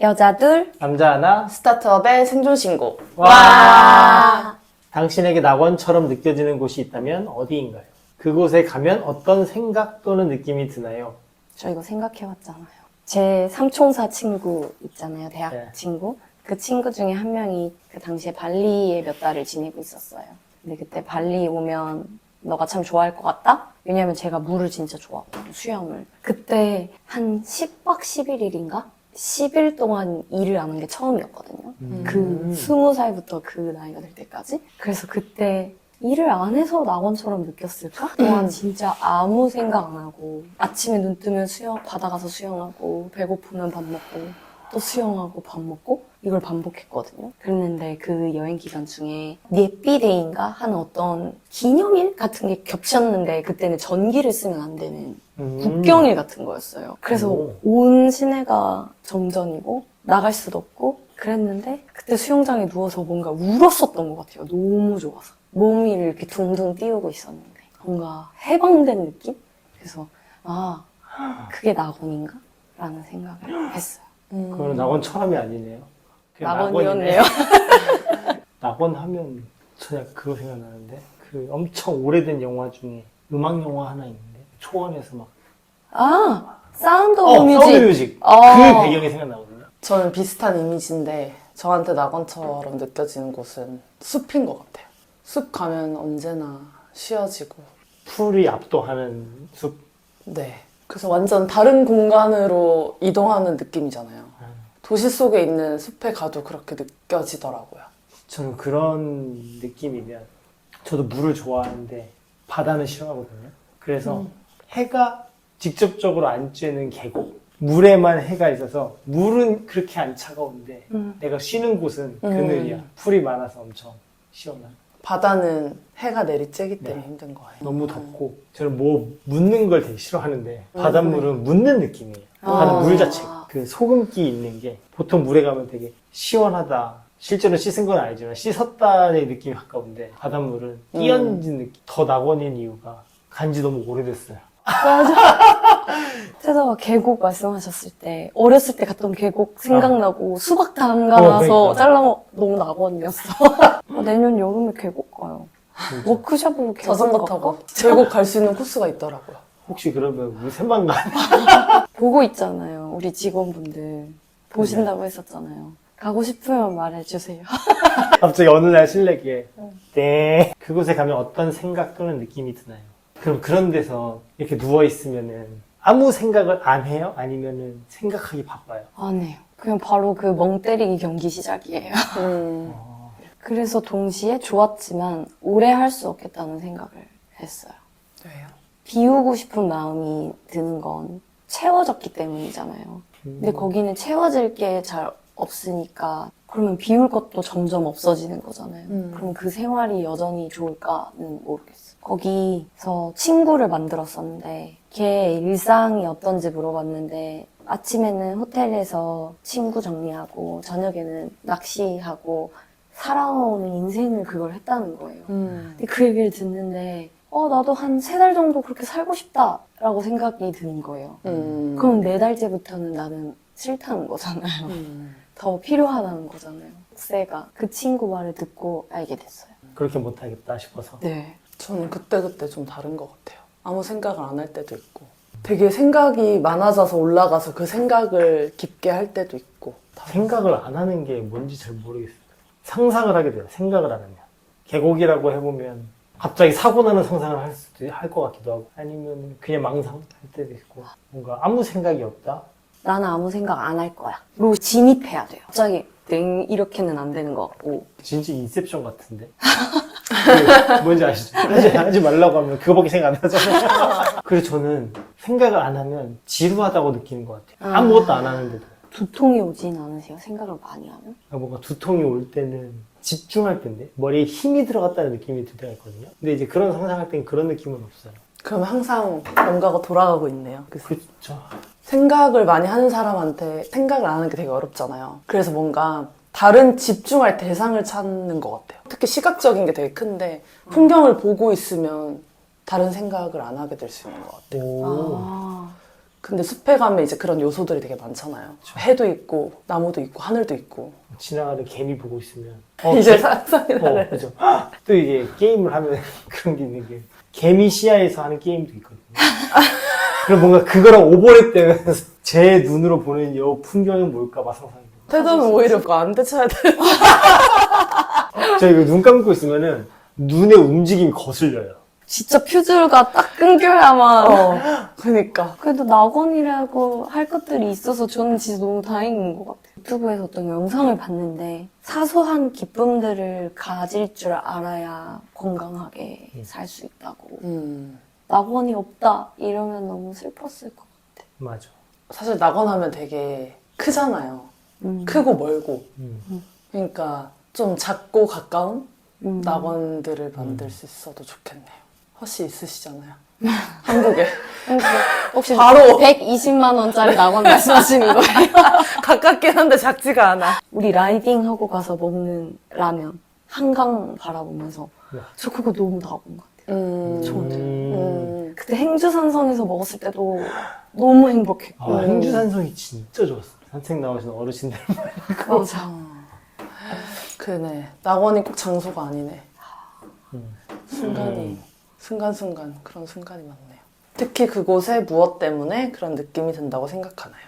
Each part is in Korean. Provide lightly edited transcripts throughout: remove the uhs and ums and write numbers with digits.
여자 둘, 남자 하나. 스타트업의 생존 신고. 와! 당신에게 낙원처럼 느껴지는 곳이 있다면 어디인가요? 그곳에 가면 어떤 생각 또는 느낌이 드나요? 저 이거 생각해봤잖아요. 제 삼총사 친구 있잖아요, 대학 네. 친구. 그 친구 중에 한 명이 그 당시에 발리에 몇 달을 지내고 있었어요. 근데 그때 발리 오면 너가 참 좋아할 것 같다? 왜냐면 제가 물을 진짜 좋아하거든요, 수영을. 그때 한 10박 11일인가? 10일 동안 일을 안 한 게 처음이었거든요. 그 20살부터 그 나이가 될 때까지. 그래서 그때 일을 안 해서 낙원처럼 느꼈을까? 동안 진짜 아무 생각 안 하고 아침에 눈 뜨면 바다 가서 수영하고 배고프면 밥 먹고 또 수영하고 밥 먹고 이걸 반복했거든요. 그랬는데 그 여행 기간 중에 예삐데이인가 하는 어떤 기념일 같은 게 겹쳤는데 그때는 전기를 쓰면 안 되는 국경일 같은 거였어요. 그래서 오. 온 시내가 정전이고 나갈 수도 없고 그랬는데 그때 수영장에 누워서 뭔가 울었었던 것 같아요. 너무 좋아서. 몸이 이렇게 둥둥 띄우고 있었는데 뭔가 해방된 느낌? 그래서 아 그게 낙원인가? 라는 생각을 했어요. 그건 낙원처럼이 아니네요. 그냥 낙원이었네요. 낙원 하면 저는 그거 생각나는데 그 엄청 오래된 영화 중에 음악 영화 하나 있는데 초원에서 막 아 사운드 오브 뮤직. 사운드 뮤직 어. 그 배경이 생각나거든요. 저는 비슷한 이미지인데 저한테 낙원처럼 느껴지는 곳은 숲인 것 같아요. 숲 가면 언제나 쉬어지고. 풀이 압도하는 숲. 네. 그래서 완전 다른 공간으로 이동하는 느낌이잖아요. 도시 속에 있는 숲에 가도 그렇게 느껴지더라고요. 저는 그런 느낌이면 저도 물을 좋아하는데 바다는 싫어하거든요. 그래서 해가 직접적으로 안 쬐는 계곡, 물에만 해가 있어서 물은 그렇게 안 차가운데 내가 쉬는 곳은 그늘이야. 풀이 많아서 엄청 시원한. 바다는 해가 내리쬐기 때문에 네. 힘든 거예요. 너무 덥고 저는 뭐 묻는 걸 되게 싫어하는데 바닷물은 묻는 느낌이에요. 바닷물 자체가. 그 소금기 있는 게 보통 물에 가면 되게 시원하다. 실제로 씻은 건 아니지만 씻었다의 느낌이 가까운데 바닷물은 끼얹은 느낌. 더 낙원인 이유가 간지 너무 오래됐어요. 태서가 계곡 말씀하셨을 때 어렸을 때 갔던 계곡 생각나고 수박 담가놔서 그러니까. 잘라먹 너무 낙원이었어. 내년 여름에 계곡 가요. 진짜. 워크숍으로 계곡 자전거 갈까? 타고 계곡 갈 수 있는 코스가 있더라고요. 혹시 그러면 우리 셋만 가? 보고 있잖아요. 우리 직원분들 보신다고 했었잖아요. 가고 싶으면 말해주세요. 갑자기 어느 날 실내기에 네. 그곳에 가면 어떤 생각 또는 느낌이 드나요? 그럼 그런 데서 이렇게 누워있으면은 아무 생각을 안 해요? 아니면은 생각하기 바빠요? 안 해요. 그냥 바로 그 멍 때리기 경기 시작이에요. 그래서 동시에 좋았지만 오래 할 수 없겠다는 생각을 했어요. 왜요? 비우고 싶은 마음이 드는 건 채워졌기 때문이잖아요. 근데 거기는 채워질 게 잘 없으니까 그러면 비울 것도 점점 없어지는 거잖아요. 그럼 그 생활이 여전히 좋을까는 모르겠어요. 거기서 친구를 만들었었는데 걔 일상이 어떤지 물어봤는데 아침에는 호텔에서 친구 정리하고 저녁에는 낚시하고 살아온 인생을 그걸 했다는 거예요. 근데 그 얘기를 듣는데 나도 한 3달 정도 그렇게 살고 싶다라고 생각이 드는 거예요. 그럼 4달째부터는 나는 싫다는 거잖아요. 더 필요하다는 거잖아요. 쎄가 그 친구 말을 듣고 알게 됐어요. 그렇게 못하겠다 싶어서. 네. 저는 그때그때 좀 다른 것 같아요. 아무 생각을 안 할 때도 있고 되게 생각이 많아져서 올라가서 그 생각을 깊게 할 때도 있고 생각을 안 하는 게 뭔지 잘 모르겠어요. 상상을 하게 돼요. 생각을 안 하면. 계곡이라고 해보면 갑자기 사고 나는 상상을 할 것 같기도 하고 아니면 그냥 망상할 때도 있고 뭔가 아무 생각이 없다? 나는 아무 생각 안 할 거야. 로 진입해야 돼요. 갑자기 땡 이렇게는 안 되는 것 같고. 진짜 인셉션 같은데? 그 뭔지 아시죠? 하지 말라고 하면 그거밖에 생각 안 나잖아요. 그래서 저는 생각을 안 하면 지루하다고 느끼는 것 같아요. 아무것도 안 하는데도. 두통이 오진 않으세요? 생각을 많이 하면? 뭔가 두통이 올 때는 집중할 때인데 머리에 힘이 들어갔다는 느낌이 들 때가 있거든요. 근데 이제 그런 상상할 때는 그런 느낌은 없어요. 그럼 항상 뭔가가 돌아가고 있네요. 그렇죠. 생각을 많이 하는 사람한테 생각을 안 하는 게 되게 어렵잖아요. 그래서 뭔가 다른 집중할 대상을 찾는 것 같아요. 특히 시각적인 게 되게 큰데 풍경을 보고 있으면 다른 생각을 안 하게 될 수 있는 것 같아요. 오. 아, 근데 숲에 가면 이제 그런 요소들이 되게 많잖아요. 해도 있고 나무도 있고 하늘도 있고. 지나가는 개미 보고 있으면 이제 상상이 나네. 그죠. 또 이게 게임을 하면 그런 게 있는 게 개미 시야에서 하는 게임도 있거든요. 그럼 뭔가 그거랑 오버랩되면서 제 눈으로 보는 이 풍경은 뭘까 막 상상이 돼요. 태도는 오히려 그거 안 대쳐야 돼. 저 이거 눈 감고 있으면은 눈의 움직임이 거슬려요. 진짜 퓨즈가 딱 끊겨야만. 그니까. 그래도 낙원이라고 할 것들이 있어서 저는 진짜 너무 다행인 것 같아요. 유튜브에서 어떤 영상을 봤는데 사소한 기쁨들을 가질 줄 알아야 건강하게 살 수 있다고. 낙원이 없다 이러면 너무 슬펐을 것 같아. 맞아. 사실 낙원하면 되게 크잖아요. 크고 멀고. 그러니까 좀 작고 가까운 낙원들을 만들 수 있어도 좋겠네요. 허씨 있으시잖아요. 한국에. 혹시 바로 120만 원짜리 낙원 말씀하시는 거예요? 가깝긴 한데 작지가 않아. 우리 라이딩 하고 가서 먹는 라면 한강 바라보면서 네. 저 그거 너무 낙원 같아요. 저도. 그때 행주산성에서 먹었을 때도 너무 행복했고. 행주산성이 진짜 좋았어요. 산책 나오시는 어르신들. 맞아. 그네. 낙원이 꼭 장소가 아니네. 순간순간 그런 순간이 많네요. 특히 그곳에 무엇 때문에 그런 느낌이 든다고 생각하나요?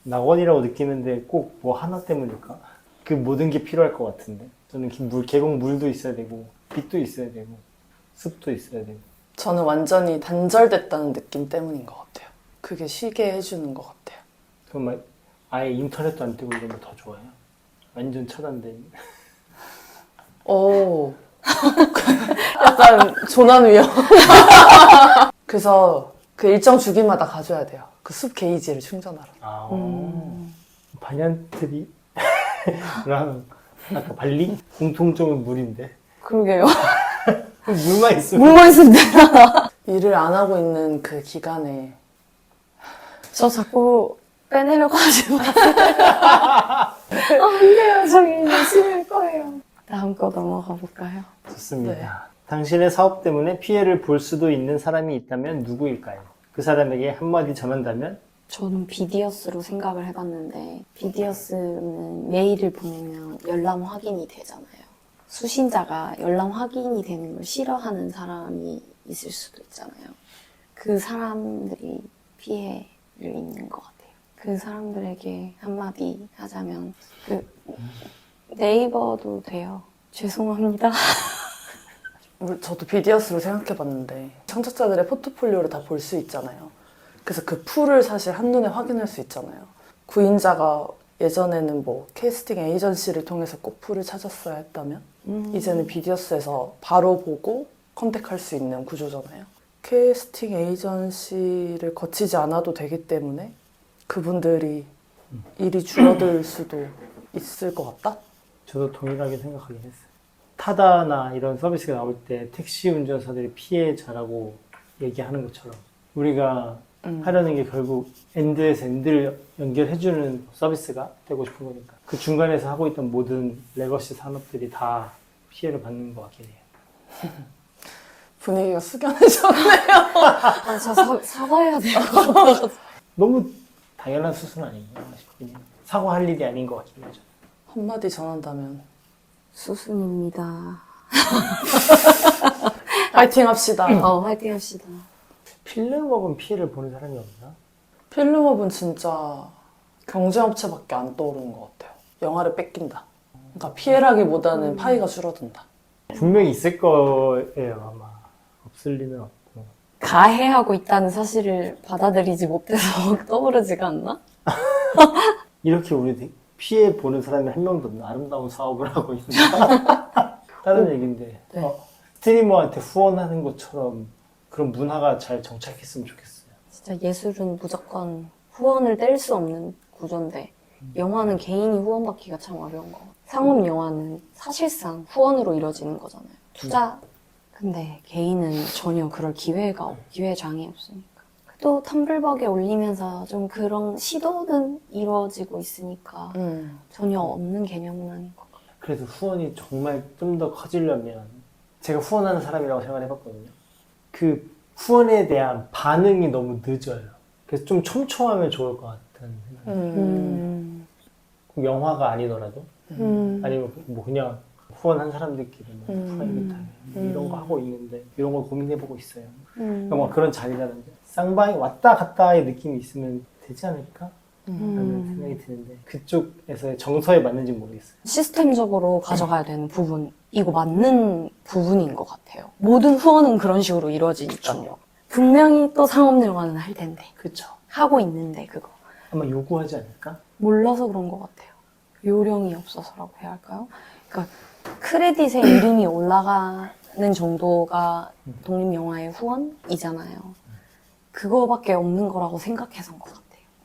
낙원이라고 느끼는데 꼭 뭐 하나 때문일까? 그 모든 게 필요할 것 같은데. 저는 계곡 물도 있어야 되고, 빛도 있어야 되고, 습도 있어야 되고. 저는 완전히 단절됐다는 느낌 때문인 것 같아요. 그게 쉬게 해주는 것 같아요. 그럼 막 아예 인터넷도 안 뜨고 이러면 더 좋아요. 완전 차단된. 오. 약간 조난 위험. 그래서 그 일정 주기마다 가줘야 돼요. 그 숲 게이지를 충전하러. 반얀트리랑 아까 발리? 공통점은 물인데. 그러게요. 물만 있으면. 물만 있으면 돼. 일을 안 하고 있는 그 기간에 저 자꾸 빼내려고 하지 마세요. 안 돼요. 저희 열심히 할 거예요. 다음 거 넘어가 볼까요? 좋습니다. 네. 당신의 사업 때문에 피해를 볼 수도 있는 사람이 있다면 누구일까요? 그 사람에게 한마디 전한다면? 저는 비디어스로 생각을 해봤는데 비디어스는 메일을 보내면 열람 확인이 되잖아요. 수신자가 열람 확인이 되는 걸 싫어하는 사람이 있을 수도 있잖아요. 그 사람들이 피해를 입는 것 같아요. 그 사람들에게 한마디 하자면 네이버도 돼요. 죄송합니다. 저도 비디어스로 생각해봤는데 창작자들의 포트폴리오를 다 볼 수 있잖아요. 그래서 그 풀을 사실 한눈에 확인할 수 있잖아요. 구인자가 예전에는 뭐 캐스팅 에이전시를 통해서 꼭 풀을 찾았어야 했다면 이제는 비디어스에서 바로 보고 컨택할 수 있는 구조잖아요. 캐스팅 에이전시를 거치지 않아도 되기 때문에 그분들이 일이 줄어들 수도 있을 것 같다? 저도 동일하게 생각하긴 했어요. 타다나 이런 서비스가 나올 때 택시 운전사들이 피해자라고 얘기하는 것처럼 우리가 하려는 게 결국 엔드에서 엔드를 연결해주는 서비스가 되고 싶은 거니까 그 중간에서 하고 있던 모든 레거시 산업들이 다 피해를 받는 것 같긴 해요. 분위기가 숙연해졌네요. 아, 저 사과해야 돼요. 너무 당연한 수순 아닌가 싶긴 해요. 사과할 일이 아닌 것 같긴 하죠. 한마디 전한다면 수순입니다. 파이팅 합시다. 화이팅 합시다. 필름업은 피해를 보는 사람이 없나? 필름업은 진짜 경쟁업체밖에 안 떠오르는 것 같아요. 영화를 뺏긴다. 그러니까 피해라기보다는 파이가 줄어든다. 분명히 있을 거예요 아마. 없을 리는 없고. 가해하고 있다는 사실을 받아들이지 못해서 떠오르지가 않나? 이렇게 우리 피해 보는 사람이 한 명도 없는 아름다운 사업을 하고 있는다. 다른 얘기인데 네. 스트리머한테 후원하는 것처럼 그런 문화가 잘 정착했으면 좋겠어요. 진짜 예술은 무조건 후원을 뗄 수 없는 구조인데 영화는 개인이 후원받기가 참 어려운 거 같아요. 상업 영화는 사실상 후원으로 이루어지는 거잖아요. 투자. 근데 개인은 전혀 그럴 기회장이 없으니까. 또 텀블벅에 올리면서 좀 그런 시도는 이루어지고 있으니까 전혀 없는 개념은 아닌 것 같아요. 그래서 후원이 정말 좀 더 커지려면 제가 후원하는 사람이라고 생각을 해봤거든요. 그 후원에 대한 반응이 너무 늦어요. 그래서 좀 촘촘하면 좋을 것 같은 생각이. 꼭 영화가 아니더라도 아니면 뭐 그냥 후원한 사람들끼리 뭐 프라이빗 타임 이런 거 하고 있는데 이런 걸 고민해보고 있어요. 뭐 그런 자리라든지 쌍방이 왔다 갔다의 느낌이 있으면 되지 않을까? 라는 생각이 드는데 그쪽에서의 정서에 맞는지 모르겠어요. 시스템적으로 가져가야 되는 부분이고 맞는 부분인 것 같아요. 모든 후원은 그런 식으로 이루어지니까요. 분명히 또 상업영화는 할 텐데 그렇죠. 하고 있는데 그거 아마 요구하지 않을까? 몰라서 그런 것 같아요. 요령이 없어서라고 해야 할까요? 그러니까 크레딧에 이름이 올라가는 정도가 독립영화의 후원이잖아요. 그거밖에 없는 거라고 생각해서인 것 같아요.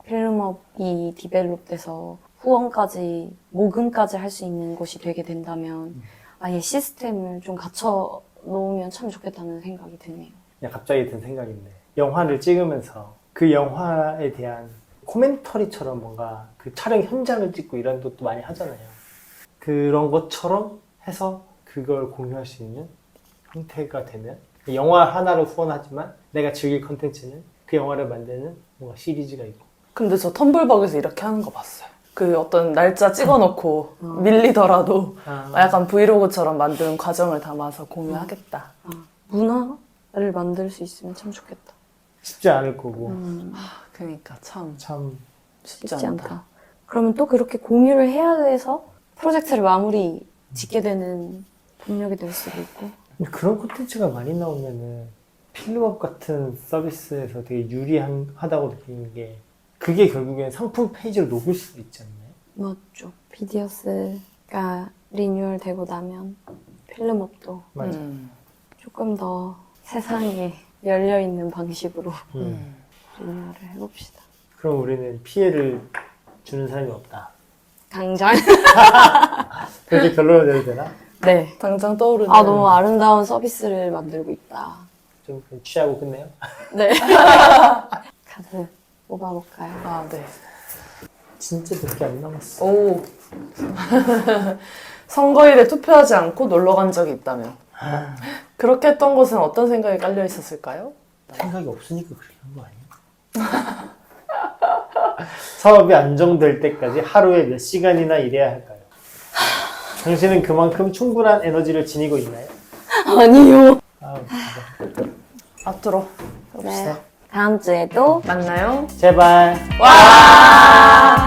필름업이 디벨롭돼서 후원까지, 모금까지 할 수 있는 곳이 되게 된다면 아예 시스템을 좀 갖춰 놓으면 참 좋겠다는 생각이 드네요. 그냥 갑자기 든 생각인데 영화를 찍으면서 그 영화에 대한 코멘터리처럼 뭔가 그 촬영 현장을 찍고 이런 것도 많이 하잖아요. 그런 것처럼 해서 그걸 공유할 수 있는 형태가 되면 영화 하나를 후원하지만 내가 즐길 컨텐츠는 그 영화를 만드는 뭔가 시리즈가 있고. 근데 저 텀블벅에서 이렇게 하는 거 봤어요. 그 어떤 날짜 찍어놓고 밀리더라도 약간 브이로그처럼 만드는 과정을 담아서 공유하겠다. 문화를 만들 수 있으면 참 좋겠다. 쉽지 않을 거고 그러니까 참 참 쉽지 쉽지 않다. 않다. 그러면 또 그렇게 공유를 해야 돼서 프로젝트를 마무리 짓게 되는 동력이 될 수도 있고. 근데 그런 콘텐츠가 많이 나오면은 필름업 같은 서비스에서 되게 유리하다고 느끼는 게 그게 결국엔 상품 페이지로 녹을 수도 있지 않나요? 맞죠. 비디어스가 리뉴얼 되고 나면 필름업도 맞아. 조금 더 세상에 열려있는 방식으로 음. 리뉴얼을 해봅시다. 그럼 우리는 피해를 주는 사람이 없다. 당장? 그렇게 결론을 내도 되나? 네. 당장 떠오르는 너무 아름다운 서비스를 만들고 있다. 좀 그냥 취하고 끝내요? 네. 카드 뽑아볼까요? 아, 네. 진짜 몇 개 안 남았어. 오. 선거일에 투표하지 않고 놀러 간 적이 있다면 그렇게 했던 것은 어떤 생각이 깔려 있었을까요? 생각이 없으니까 그렇게 한 거 아니야? 사업이 안정될 때까지 하루에 몇 시간이나 일해야 할까요? 당신은 그만큼 충분한 에너지를 지니고 있나요? 아니요. 앞으로 네. 다음 주에도 만나요. 제발. 와!